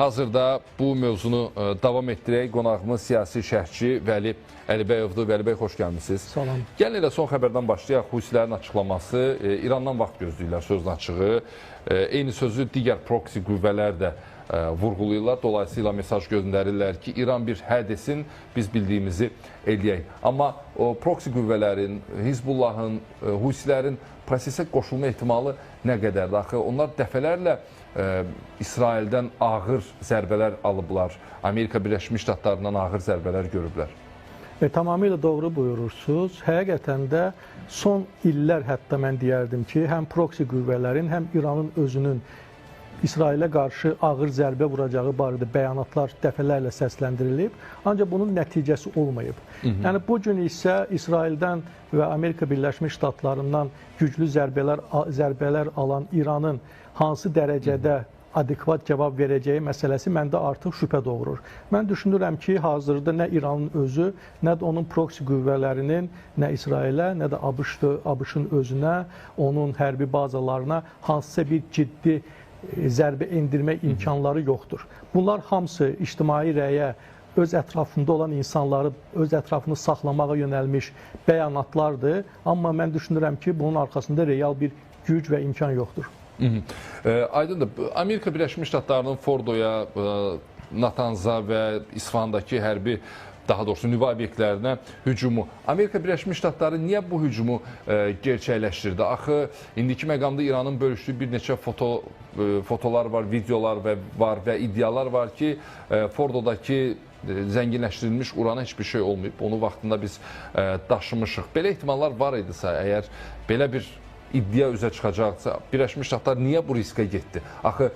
Hazırda bu mövzunu davam etdirək. Qonağımız siyasi şərhçi Vəli Əlibəyovdur. Vəli bəy, xoş gəlmişsiniz. Salam. Gəlin elə son xəbərdən başlayaq. Husilərin açıqlaması, İrandan vaxt gözləyirlər sözün açığı. Eyni sözü digər proksi qüvvələr də vurğulayırlar. Dolayısıyla mesaj göndərirlər ki, İran bir hə desin, biz bildiyimizi eləyək. Amma o proksi qüvvələrin, Hizbullahın, Husilərin prosesə qoşulma ehtimalı nə qədərdir? Axı onlar dəfələrlə İsraildən ağır zərbələr alıblar. Amerika Birləşmiş Ştatlarından ağır zərbələr görüblər. Tamamilə doğru buyurursunuz. Həqiqətən də son illər hətta mən deyərdim ki, həm proksi qüvvələrin, həm İranın özünün İsrailə qarşı ağır zərbə vuracağı barədə bəyanatlar dəfələrlə səsləndirilib, ancaq bunun nəticəsi olmayıb. Yəni bu gün isə İsraildən və Amerika Birləşmiş Ştatlarından güclü zərbələr alan İranın hansı dərəcədə adekvat cavab verəcəyi məsələsi məndə artıq şübhə doğurur. Mən düşünürəm ki, hazırda nə İranın özü, nə də onun proksi qüvvələrinin nə İsrailə, nə də ABŞ-ın özünə, onun hərbi bazalarına hansısa bir ciddi zərbə endirmə imkanları yoxdur. Bunlar hamısı ictimai rəyə, öz ətrafında olan insanları, öz ətrafını saxlamağa yönəlmiş bəyanatlardır. Amma mən düşünürəm ki, bunun arxasında real bir güc və imkan yoxdur. Aydındır. Amerika Birləşmiş Ştatlarının Fordoya, Natanza və İsfandakı hərbi, daha doğrusu nüvə obyektlərinə hücumu. Amerika Birləşmiş Ştatları niyə bu hücumu gerçəkləşdirdi? Axı, indiki məqamda İranın bölüşdüyü bir neçə fotolar var, videolar var və iddialar var ki, Fordodakı zənginləşdirilmiş urana heç bir şey olmayıb. Onu vaxtında biz daşımışıq. Belə ehtimallar var idisə, əgər belə bir iddia üzə çıxacaqsa, Birləşmiş Ştatlar niyə bu riskə getdi? Axı,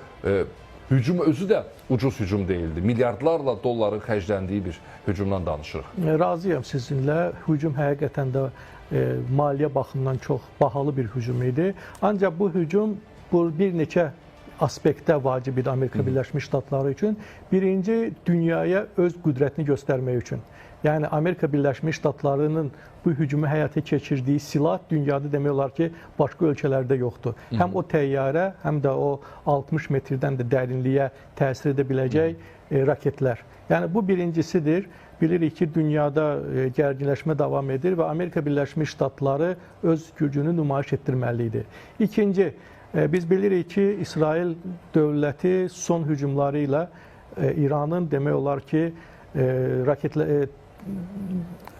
hücum özü də ucuz hücum deyildi. Milyardlarla dolların xərcləndiyi bir hücumdan danışırıq. Razıyam sizinlə. Hücum həqiqətən də maliyyə baxımından çox bahalı bir hücum idi. Ancaq bu hücum bir neçə aspektdə vacib idi Amerika Birləşmiş Ştatları üçün. Birinci, dünyaya öz qüdrətini göstərmək üçün. Yəni, Amerika Birləşmiş Ştatlarının bu hücumu həyata keçirdiyi silah dünyada demək olar ki, başqa ölkələrdə yoxdur. Həm o təyyarə, həm də o 60 metrdən də dərinliyə təsir edə biləcək raketlər. Yəni, bu birincisidir. Bilirik ki, dünyada gərginləşmə davam edir və Amerika Birləşmiş Ştatları öz gücünü nümayiş etdirməlidir. İkinci, biz bilirik ki, İsrail dövləti son hücumları ilə İranın demək olar ki,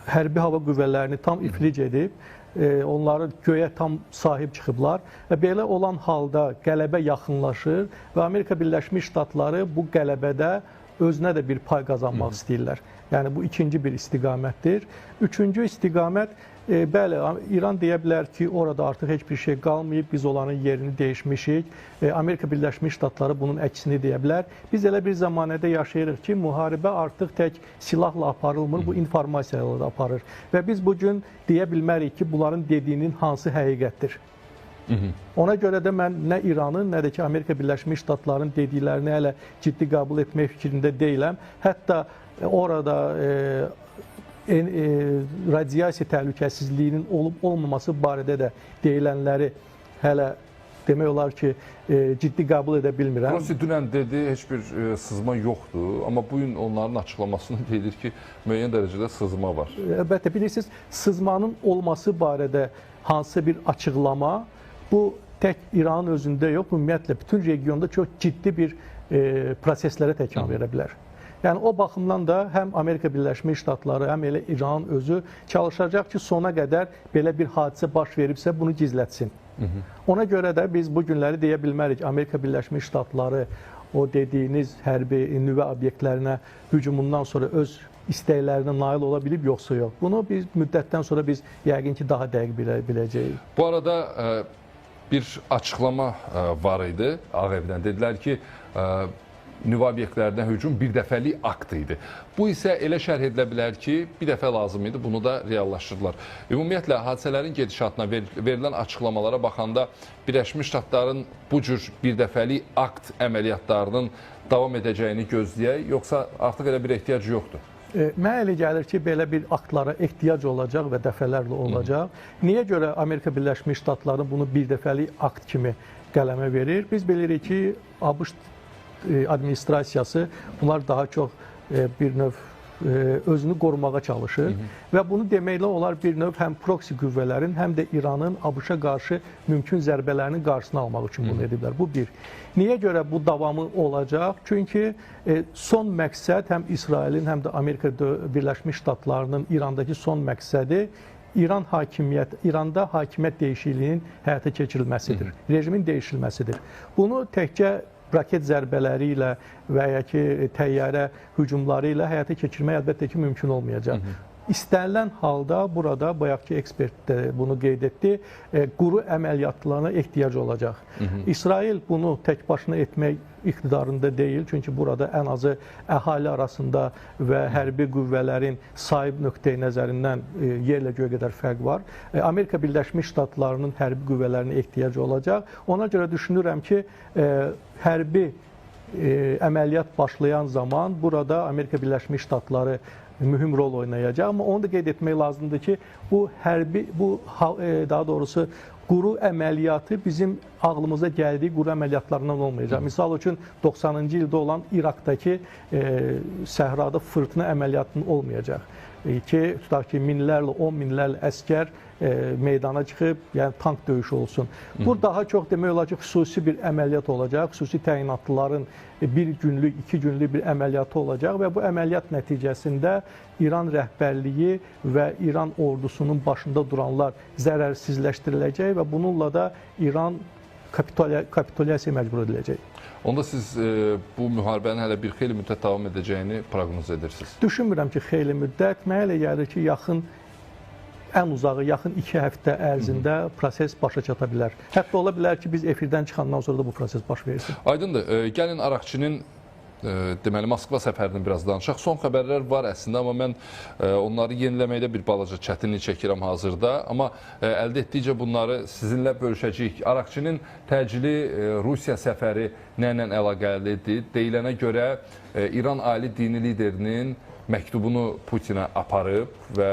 hərbi hava qüvvələrini tam iflic edib, onları göyə tam sahib çıxıblar və belə olan halda qələbə yaxınlaşır və Amerika Birləşmiş Ştatları bu qələbədə özünə də bir pay qazanmaq istəyirlər. Yəni, bu ikinci bir istiqamətdir. Üçüncü istiqamət, bəli, İran deyə bilər ki, orada artıq heç bir şey qalmayıb, biz onların yerini dəyişmişik. Amerika Birləşmiş Ştatları bunun əksini deyə bilər. Biz elə bir zamanədə yaşayırıq ki, müharibə artıq tək silahla aparılmır, bu informasiyalarla da aparır. Və biz bugün deyə bilmərik ki, bunların dediyinin hansı həqiqətdir. Ona görə də mən nə İranın, nə də ki, Amerika Birləşmiş Ştatlarının dediklərini hələ ciddi qəbul etmək fikrində deyiləm. Hətta orada radiasiya təhlükəsizliyinin olub-olmaması barədə də deyilənləri hələ demək olar ki, ciddi qəbul edə bilmirəm. Prosi dünən dedi, heç bir sızma yoxdur, amma bugün onların açıqlamasını deyilir ki, müəyyən dərəcədə sızma var. Əlbəttə, bilirsiniz, sızmanın olması barədə hansısa bir açıqlama, bu tək İranın özündə yox, ümumiyyətlə bütün regionda çox ciddi bir proseslərə təkan verə bilər. Yəni, o baxımdan da həm Amerika Birləşmiş Ştatları, həm elə İranın özü çalışacaq ki, sona qədər belə bir hadisə baş veribsə, bunu gizlətsin. Ona görə də biz bu günləri deyə bilmərik, Amerika Birləşmiş Ştatları o dediyiniz hərbi nüvə obyektlərinə hücumundan sonra öz istəklərinə nail ola bilib, yoxsa yox. Bunu bir müddətdən sonra biz yəqin ki, daha dəqiq biləcəyik. Bu arada bir açıqlama var idi Ağ Evdən. Dedilər ki, nüvə obyektlərinə hücum bir dəfəlik akt idi. Bu isə elə şərh edilə bilər ki, bir dəfə lazım idi, bunu da reallaşdırdılar. Ümumiyyətlə, hadisələrin gedişatına verilən açıqlamalara baxanda Birləşmiş Ştatların bu cür bir dəfəlik akt əməliyyatlarının davam edəcəyini gözləyək, yoxsa artıq elə bir ehtiyac yoxdur? Mənə elə gəlir ki, belə bir aktlara ehtiyac olacaq və dəfələrlə olacaq. Niyə görə Amerika Birləşmiş Ştatları bunu bir dəfəlik akt kimi qələmə verir? Biz bilirik ki, ABŞ administrasiyası bunlar daha çox bir növ özünü qorumağa çalışır və bunu deməklə onlar bir növ həm proksi qüvvələrin, həm də İranın ABŞ-a qarşı mümkün zərbələrinin qarşısını almaq üçün bunu ediblər. Bu bir. Niyə görə bu davamı olacaq? Çünki son məqsəd həm İsrailin, həm də Amerika Birləşmiş Ştatlarının İrandakı son məqsədi İranda hakimiyyət dəyişikliyinin həyata keçirilməsidir, rejimin dəyişilməsidir. Bunu təkcə raket zərbələri ilə və ya ki, təyyarə hücumları ilə həyata keçirmək əlbəttə ki, mümkün olmayacaq. İstənilən halda burada, bayaqki ekspert də bunu qeyd etdi, quru əməliyyatlarına ehtiyac olacaq. İsrail bunu tək başına etmək iqtidarında deyil, çünki burada ən azı əhali arasında və hərbi qüvvələrin sahib nöqteyi nəzərindən yerlə göy qədər fərq var. Amerika Birləşmiş Ştatlarının hərbi qüvvələrinə ehtiyac olacaq. Ona görə düşünürəm ki, hərbi əməliyyat başlayan zaman burada Amerika Birləşmiş Ştatları mühüm rol oynayacaq. Amma onu da qeyd etmək lazımdır ki, daha doğrusu quru əməliyyatı bizim ağlımıza gəldiyi quru əməliyyatlarından olmayacaq. Misal üçün 90-cı ildə olan İraqdakı səhrada fırtına əməliyyatının olmayacaq. Tutaq ki, minlərlə, 10 minlərlə əskər meydana çıxıb, yəni tank döyüşü olsun. Bu daha çox demək olar ki, xüsusi bir əməliyyat olacaq, xüsusi təyinatlıların bir günlük, 2 günlük bir əməliyyatı olacaq və bu əməliyyat nəticəsində İran rəhbərliyi və İran ordusunun başında duranlar zərərsizləşdiriləcək və bununla da İran kapitulyasiyaya məcbur ediləcək. Onda siz bu müharibənin hələ bir xeyli müddət davam edəcəyini proqnoz edirsiniz? Düşünmürəm ki, xeyli müddət. Mənə elə gəlir ki, ən uzağı, yaxın 2 həftə ərzində proses başa çata bilər. Hətta ola bilər ki, biz efirdən çıxandan sonra da bu proses baş versin. Aydındır. Gəlin Araqçının deməli, Moskva səfərini biraz danışaq. Son xəbərlər var əslində, amma mən onları yeniləməkdə bir balaca çətinlik çəkirəm hazırda. Amma əldə etdikcə bunları sizinlə bölüşəcəyik. Araqçının təcili Rusiya səfəri nə ilə əlaqəlidir? Deyilənə görə İran ali dini liderinin məktubunu Putinə aparıb və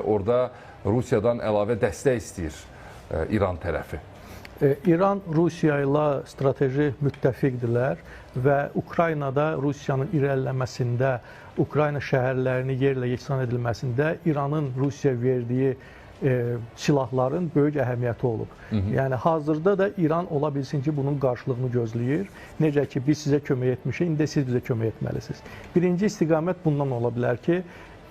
orada Rusiyadan əlavə dəstək istəyir İran tərəfi. İran Rusiya ilə strateji müttəfiqdirlər və Ukraynada Rusiyanın irəliləməsində, Ukrayna şəhərlərini yerlə yeksan edilməsində İranın Rusiyaya verdiyi silahların böyük əhəmiyyəti olub. Yəni hazırda da İran ola bilsin ki, bunun qarşılığını gözləyir. Necə ki, biz sizə kömək etmişik, indi siz bizə kömək etməlisiniz. Birinci istiqamət bundan ola bilər ki,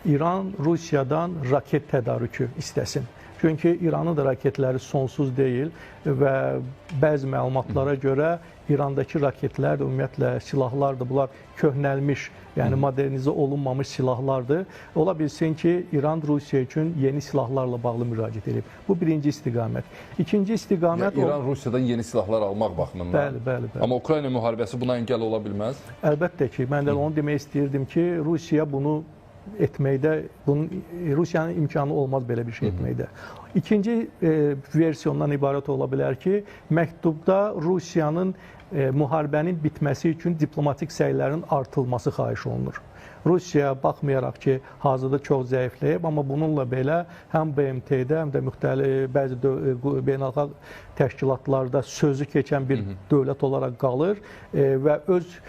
İran Rusiyadan raket tədarükü istəsin. Çünki İranın da raketləri sonsuz deyil və bəzi məlumatlara görə İrandakı raketlər də ümumiyyətlə silahlar da bunlar köhnəlmiş, yəni modernizə olunmamış silahlardır. Ola bilsin ki, İran Rusiya üçün yeni silahlarla bağlı müraciət edib. Bu birinci istiqamət. İkinci istiqamət... İran Rusiyadan yeni silahlar almaq baxımından. Bəli. Amma Ukrayna müharibəsi buna əngəl ola bilməz? Əlbəttə ki, mən də onu demək istəyirdim ki, Rusiya bunu etməkdə, Rusiyanın imkanı olmaz belə bir şey etməkdə. İkinci versiyondan ibarət ola bilər ki, məktubda Rusiyanın müharibənin bitməsi üçün diplomatik səylərin artılması xahiş olunur. Rusiya baxmayaraq ki, hazırda çox zəifləyib, amma bununla belə həm BMT-də, həm də müxtəlif bəzi beynəlxalq təşkilatlarda sözü keçən bir dövlət olaraq qalır və öz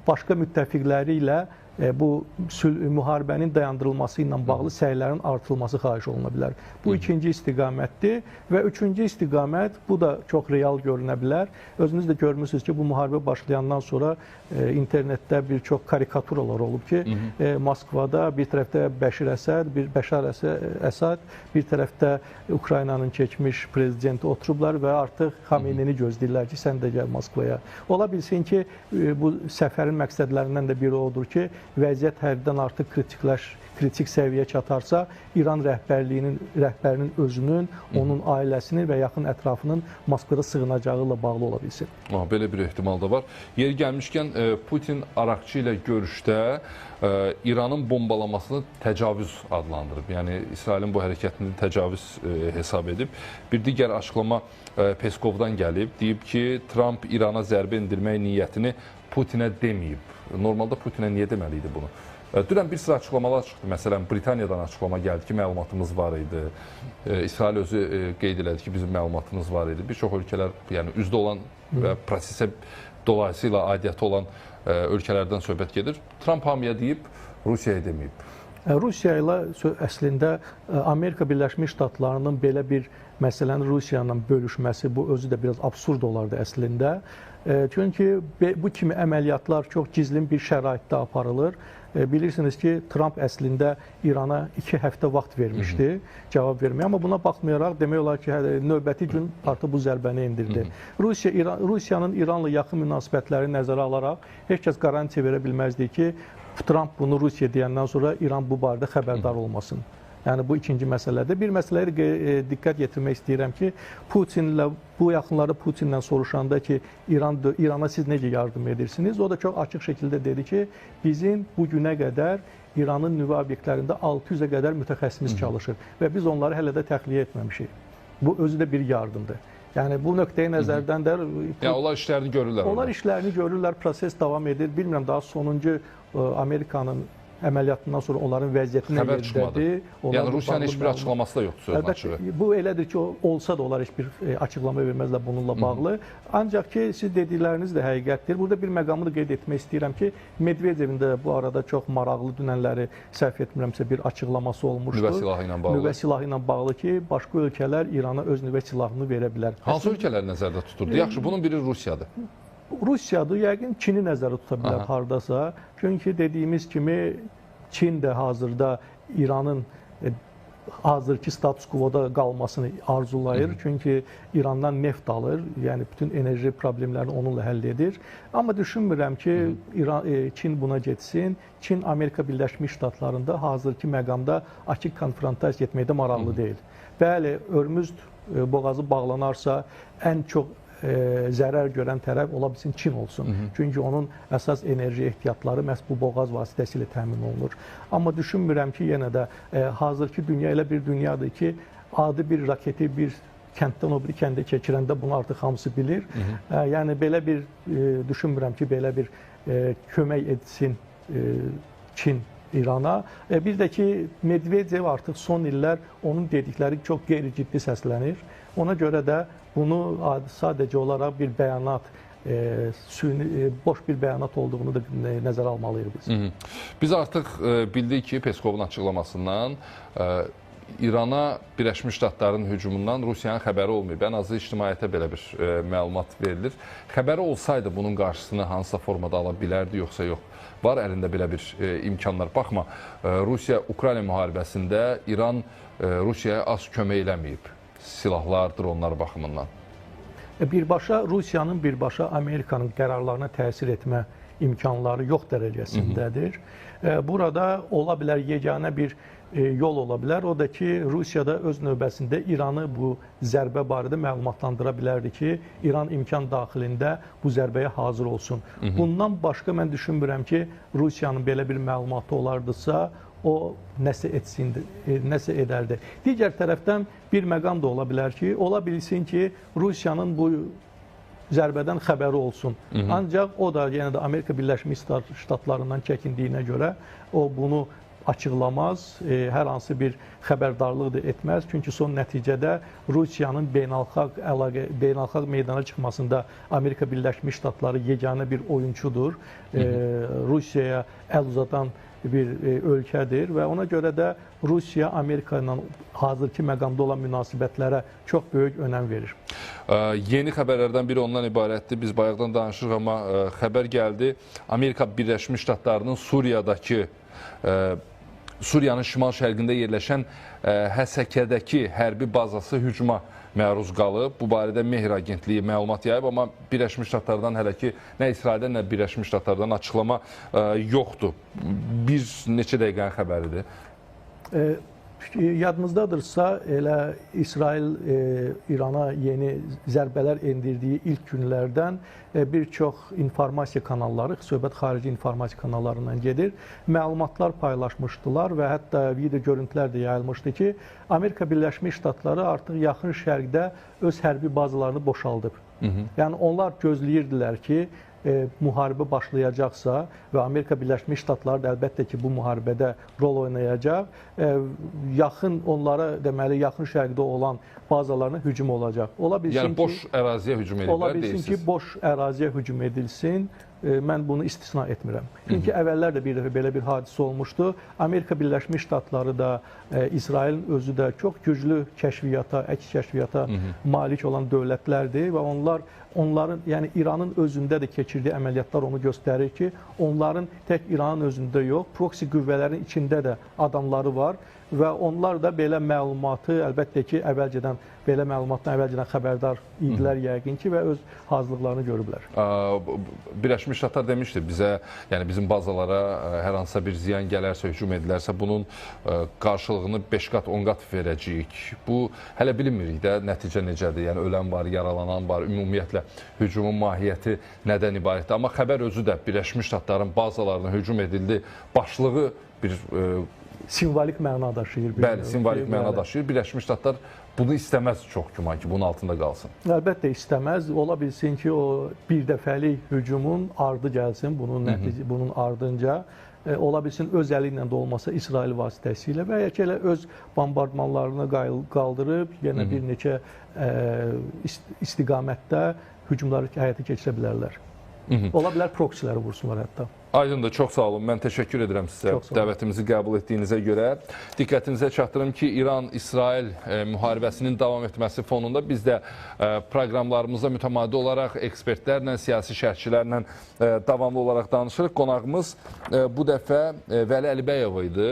başqa müttəfiqləri ilə bu müharibənin dayandırılması ilə bağlı səylərin artırılması xahiş oluna bilər. Bu ikinci istiqamətdir və üçüncü istiqamət, bu da çox real görünə bilər. Özünüz də görmürsünüz ki, bu müharibə başlayandan sonra internetdə bir çox karikaturalar olub ki, Moskvada bir tərəfdə Bəşar Əsad, bir tərəfdə Ukraynanın keçmiş prezidenti oturublar və artıq Xameneini gözləyirlər ki, sən də gəl Moskvaya. Ola bilsin ki, bu səfərin məqsədlərindən də biri odur ki, vəziyyət hərdən artıq kritik səviyyə çatarsa, İran rəhbərinin özünün, onun ailəsinin və yaxın ətrafının Moskvada sığınacağı ilə bağlı ola bilsin. Belə bir ehtimal da var. Yeri gəlmişkən, Putin Araqçı ilə görüşdə İranın bombalamasını təcavüz adlandırıb. Yəni, İsrailin bu hərəkətini təcavüz hesab edib. Bir digər açıqlama Peskovdan gəlib. Deyib ki, Trump İrana zərbə endirmək niyyətini Putinə deməyib. Normalda Putinə niyə deməli idi bunu? Dünən bir sıra açıqlamalar çıxdı. Məsələn, Britaniyadan açıqlama gəldi ki, məlumatımız var idi. İsrail özü qeyd elədi ki, bizim məlumatımız var idi. Bir çox ölkələr, yəni üzdə olan və prosesə dolayısıyla aidiyyəti olan ölkələrdən söhbət gedir. Tramp hamıya deyib, Rusiyaya deməyib. Rusiya ilə əslində Amerika Birləşmiş Ştatlarının belə bir məsələni Rusiya ilə bölüşməsi bu özü də biraz absurd olardı əslində. Çünki bu kimi əməliyyatlar çox gizlin bir şəraitdə aparılır. Bilirsiniz ki, Tramp əslində İrana 2 həftə vaxt vermişdi cavab verməyə, amma buna baxmayaraq demək olar ki, növbəti gün artıq bu zərbəni endirdi. Rusiyanın İranla yaxın münasibətləri nəzərə alaraq heç kəs qarantiya verə bilməzdi ki, Tramp bunu Rusiya deyəndən sonra İran bu barədə xəbərdar olmasın. Yəni bu ikinci məsələdir. Bir məsələyə diqqət yetirmək istəyirəm ki, Putinlə bu yaxınları Putinlə soruşanda ki, İrana siz necə yardım edirsiniz? O da çox açıq şəkildə dedi ki, bizim bu günə qədər İranın nüvə obyektlərində 600-ə qədər mütəxəssisimiz çalışır və biz onları hələ də təxliyə etməmişik. Bu özü də bir yardımdır. Yəni bu nöqteyi nəzərdən də yəni onlar işlərini görürlər. Onlar işlərini görürlər, proses davam edir. Bilmirəm daha sonuncu Amerikanın əməliyyatından sonra onların vəziyyəti nə yerdədir? Yəni Rusiyanın heç bir açıqlaması da yoxdur sözün açığı. Bu elədir ki, olsa da onlar heç bir açıqlama verməzlər bununla bağlı. Ancaq ki, siz dedikləriniz də həqiqətdir. Burada bir məqamı da qeyd etmək istəyirəm ki, Medvedevin də bu arada çox maraqlı dünənləri səhv etmirəmsə bir açıqlaması olmuşdu. Nüvə silahı ilə bağlı. Nüvə silahı ilə bağlı ki, başqa ölkələr İrana öz nüvə silahını verə bilər. Hansı ölkələr nəzərdə tuturdu? Yaxşı, bunun biri Rusiyadır. Rusiyadır, yəqin Çini nəzərdə tuta bilər hardasa. Çünki dediyimiz kimi Çin də hazırda İranın hazırki status quo-da qalmasını arzulayır. Çünki İrandan neft alır, yəni bütün enerji problemlərini onunla həll edir. Amma düşünmürəm ki, Çin buna getsin. Çin Amerika Birləşmiş Ştatlarında hazırki məqamda açıq konfrontasiya etməkdə maraqlı deyil. Bəli, Örmüz boğazı bağlanarsa ən çox zərər görən tərəf ola bilsin Çin olsun. Çünki onun əsas enerji ehtiyatları məhz bu boğaz vasitəsilə təmin olunur. Amma düşünmürəm ki, yenə də hazırki dünya elə bir dünyadır ki, adi bir raketi bir kənddən o biri kəndə keçirəndə bunu artıq hamısı bilir. Yəni belə bir düşünmürəm ki, belə bir kömək etsin Çin İrana. Bir də ki, Medvedev artıq son illər onun dedikləri çox qeyri-ciddi səslənir. Ona görə də bunu sadəcə olaraq bir bəyanat, boş bir bəyanat olduğunu da nəzərə almalıyıq biz. Biz artıq bildik ki, Peskovun açıqlamasından İrana Birləşmiş Ştatların hücumundan Rusiyanın xəbəri olmayıb. Ən azı ictimaiyyətə belə bir məlumat verilir. Xəbəri olsaydı bunun qarşısını hansısa formada ala bilərdi, yoxsa yox? Var əlində belə bir imkanlar. Baxma, Rusiya-Ukrayna müharibəsində İran Rusiyaya az kömək eləməyib. Silahlar, dronlar baxımından. Birbaşa Rusiyanın birbaşa Amerikanın qərarlarına təsir etmə imkanları yox dərəcəsindədir. Burada ola bilər yeganə bir yol ola bilər. O da ki, Rusiyada öz növbəsində İranı bu zərbə barədə məlumatlandıra bilərdi ki, İran imkan daxilində bu zərbəyə hazır olsun. Bundan başqa mən düşünmürəm ki, Rusiyanın belə bir məlumatı olardısa, o nəsə etsin, nəsə edərdi. Digər tərəfdən bir məqam da ola bilər ki, ola bilsin ki, Rusiyanın bu zərbədən xəbəri olsun. Ancaq o da yenə də Amerika Birləşmiş Ştatlarından çəkindiyinə görə o bunu açıqlamaz, hər hansı bir xəbərdarlıq da etməz. Çünki son nəticədə Rusiyanın beynəlxalq meydana çıxmasında Amerika Birləşmiş Ştatları yeganə bir oyunçudur. Rusiyaya əl uzatan bir ölkədir və ona görə də Rusiya Amerika ilə hazırki məqamda olan münasibətlərə çox böyük önəm verir. Yeni xəbərlərdən biri ondan ibarətdir. Biz bayaqdan danışırıq, amma xəbər gəldi. Amerika Birləşmiş Ştatlarının Suriyanın şimal-şərqində yerləşən Həsəkədəki hərbi bazası hücuma məruz qalıb. Bu barədə Mehr Agentliyi məlumat yayıb, amma Birləşmiş Ştatlardan hələ ki nə İsraildən, nə Birləşmiş Ştatlardan açıqlama yoxdur. Bir neçə dəqiqənin xəbəridir. Yadınızdadırsa, elə İsrail İrana yeni zərbələr endirdiyi ilk günlərdən bir çox informasiya kanalları, söhbət xarici informasiya kanallarından gedir, məlumatlar paylaşmışdılar və hətta video görüntülər də yayılmışdı ki, Amerika Birləşmiş Ştatları artıq yaxın şərqdə öz hərbi bazalarını boşaldıb. Yəni onlar gözləyirdilər ki, müharibə başlayacaqsa və Amerika Birləşmiş Ştatları da əlbəttə ki, bu müharibədə rol oynayacaq, yaxın onlara deməli yaxın şərqdə olan bazalarına hücum olacaq. Ola bilsin Yəni boş əraziyə hücum ediblər ola bilsin deyirsiniz. ki, boş əraziyə hücum edilsin. Mən bunu istisna etmirəm. Çünki əvvəllər də bir dəfə belə bir hadisə olmuşdu. Amerika Birləşmiş Ştatları da, İsrailin özü də çox güclü kəşfiyyata, əks kəşfiyyata malik olan dövlətlərdir və onların, yəni İranın özündə də keçirdiyi əməliyyatlar onu göstərir ki, onların tək İranın özündə yox, proksi qüvvələrin içində də adamları var və onlar da belə məlumatı, əlbəttə ki, belə məlumatdan əvvəlcədən xəbərdar idilər yəqin ki və öz hazırlıqlarını görüblər. Birləşmiş Ştatlar demişdi bizə, yəni bizim bazalara hər hansısa bir ziyan gələrsə, hücum edilərsə, bunun qarşılığını 5 qat, 10 qat verəcəyik. Bu hələ bilmirik də nəticə necədir, yəni ölən var, yaralanan var, ümumiyyətlə hücumun mahiyyəti nədən ibarətdir. Amma xəbər özü də Birləşmiş Ştatların bazalarına hücum edildi, başlığı bir simvolik məna daşıyır. Bəli, simvolik məna daşıyır. Birləşmiş Ştatlar bunu istəməz çox güman ki, bunun altında qalsın. Əlbəttə istəməz. Ola bilsin ki, o bir dəfəlik hücumun ardı gəlsin, bunun ardınca. Ola bilsin öz əli ilə də olmasa İsrail vasitəsilə və ya ki, elə öz bombardmanlarını qaldırıb, yenə bir neçə istiqamətdə hücumları həyata keçirə bilərlər. Ola bilər proksiləri vursunlar hətta. Aydındır, çox sağ olun. Mən təşəkkür edirəm sizə dəvətimizi qəbul etdiyinizə görə. Diqqətinizə çatdırım ki, İran-İsrail müharibəsinin davam etməsi fonunda biz də proqramlarımızda mütəmadi olaraq ekspertlərlə, siyasi şərhçilərlə davamlı olaraq danışırıq. Qonağımız bu dəfə Vəli Əlibəyov idi.